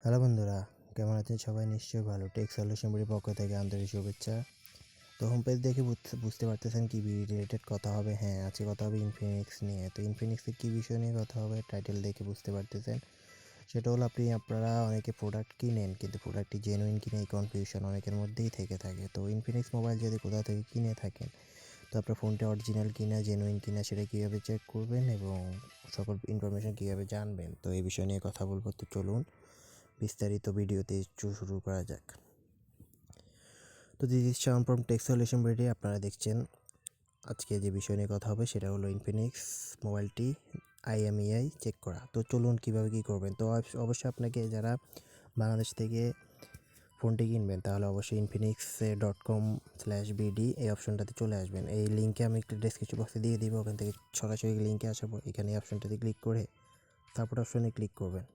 Hello বন্ধুরা, কেমন আছেন সবাই? নিশ্চয়ই ভালো। টেক সলিউশন বডির পক্ষ থেকে আন্তরিক শুভেচ্ছা। তো হোম পেজ দেখে বুঝতে পারতেছেন কি রিলেটেড কথা হবে। হ্যাঁ, আজকে কথা হবে ইনফিনিক্স নিয়ে। তো ইনফিনিক্সের কী বিষয় নিয়ে কথা হবে টাইটেল দেখে বুঝতে পারতেছেন। সেটা হলো আপনারা অনেকে প্রোডাক্ট কিনেন কিন্তু প্রোডাক্টটি জেনুইন কিনে এই কনফিউশন অনেকের মধ্যেই থেকে থাকে। তো ইনফিনিক্স মোবাইল যদি কোথাও থেকে কিনে থাকেন তো আপনার ফোনটা অরিজিনাল কিনা জেনুইন কিনা সেটা কীভাবে চেক করবেন এবং সকল ইনফরমেশন কীভাবে জানবেন, তো এই বিষয় নিয়ে কথা বলবো। তো চলুন বিস্তারিত ভিডিওতে শুরু করা যাক। তো this is Shaon from tech solution video. আপনারা দেখছেন আজকে যে বিষয় নিয়ে কথা হবে সেটা হলো ইনফিনিক্স মোবাইলটি IMEI চেক করা। তো চলুন কীভাবে কী করবেন। তো অবশ্যই আপনাকে যারা বাংলাদেশ থেকে ফোনটি কিনবেন তাহলে অবশ্যই infinix.com/bd এই অপশনটাতে চলে আসবেন। এই লিঙ্কে আমি একটু ডেসক্রিপশন বক্সে দিয়ে দিব। ওখান থেকে সরাসরি লিঙ্কে আসার পর এখানে এই অপশনটাতে ক্লিক করে সাপোর্ট অপশনে ক্লিক করবেন।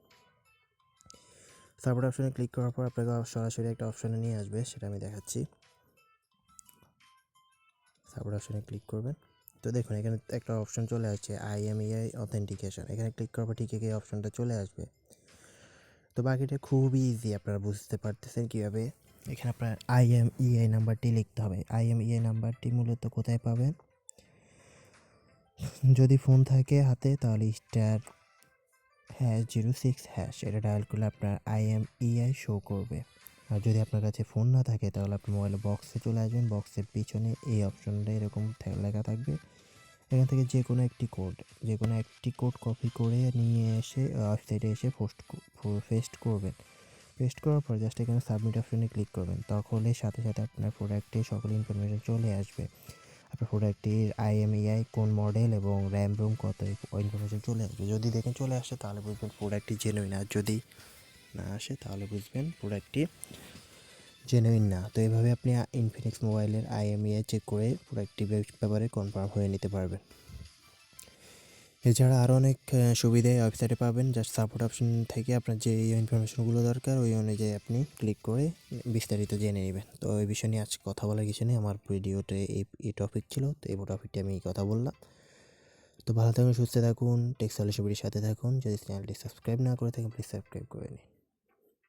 সাপোর্ট অপশনে ক্লিক করার পর আপনাকে সরাসরি একটা অপশনে নিয়ে আসবে, সেটা আমি দেখাচ্ছি। সাপোর্ট অপশনে ক্লিক করবেন। তো দেখুন এখানে একটা অপশন চলে আসছে IMEI অথেন্টিকেশন। এখানে ক্লিক করার পর ঠিক এই অপশনটা চলে আসবে। তো বাকিটা খুবই ইজি, আপনারা বুঝতে পারতেছেন কীভাবে। এখানে আপনার IMEI নাম্বারটি লিখতে হবে। IMEI নাম্বারটি মূলত কোথায় পাবেন? যদি ফোন থাকে হাতে তাহলে *#06# এটা ডায়াল করলে আপনার IMEI শো করবে। আর যদি আপনার কাছে ফোন না থাকে তাহলে আপনি মোবাইলের বক্সে চলে আসবেন। বক্সের পিছনে এই অপশনটা এরকম লেখা থাকবে। এখান থেকে যে কোনো একটি কোড কপি করে নিয়ে এসে ওয়েবসাইটে এসে পেস্ট করবেন। পেস্ট করার পর জাস্ট এখানে সাবমিট অপশনে ক্লিক করবেন। তখন সাথে সাথে আপনার প্রোডাক্টের সকল ইনফরমেশন চলে আসবে। আপনার প্রোডাক্টটির IMEI কোন মডেল এবং র্যাম রোম কত ইনফরমেশন চলে আসবে। যদি দেখেন চলে আসে তাহলে বুঝবেন প্রোডাক্টটি জেনুইন, আর যদি না আসে তাহলে বুঝবেন প্রোডাক্টটি জেনুইন না। তো এইভাবে আপনি ইনফিনিক্স মোবাইলের IMEI চেক করে প্রোডাক্টটি ব্যাপারে কনফার্ম হয়ে নিতে পারবেন। এছাড়া আরও অনেক সুবিধা ওয়েবসাইটে পাবেন। জাস্ট সাপোর্ট অপশন থেকে আপনার যে ইনফরমেশনগুলো দরকার ওই অনুযায়ী আপনি ক্লিক করে বিস্তারিত জেনে নেবেন। তো এই বিষয় নিয়ে আজকে কথা বলার কিছু নেই, আমার ভিডিওতে এই টপিক ছিল। তো এই টপিকটি আমি কথা বললাম। তো ভালো থাকুন, সুস্থ থাকুন, টেক সলিউশন ভিডিওর সাথে থাকুন। যদি চ্যানেলটি সাবস্ক্রাইব না করে থাকেন প্লিজ সাবস্ক্রাইব করে নিন।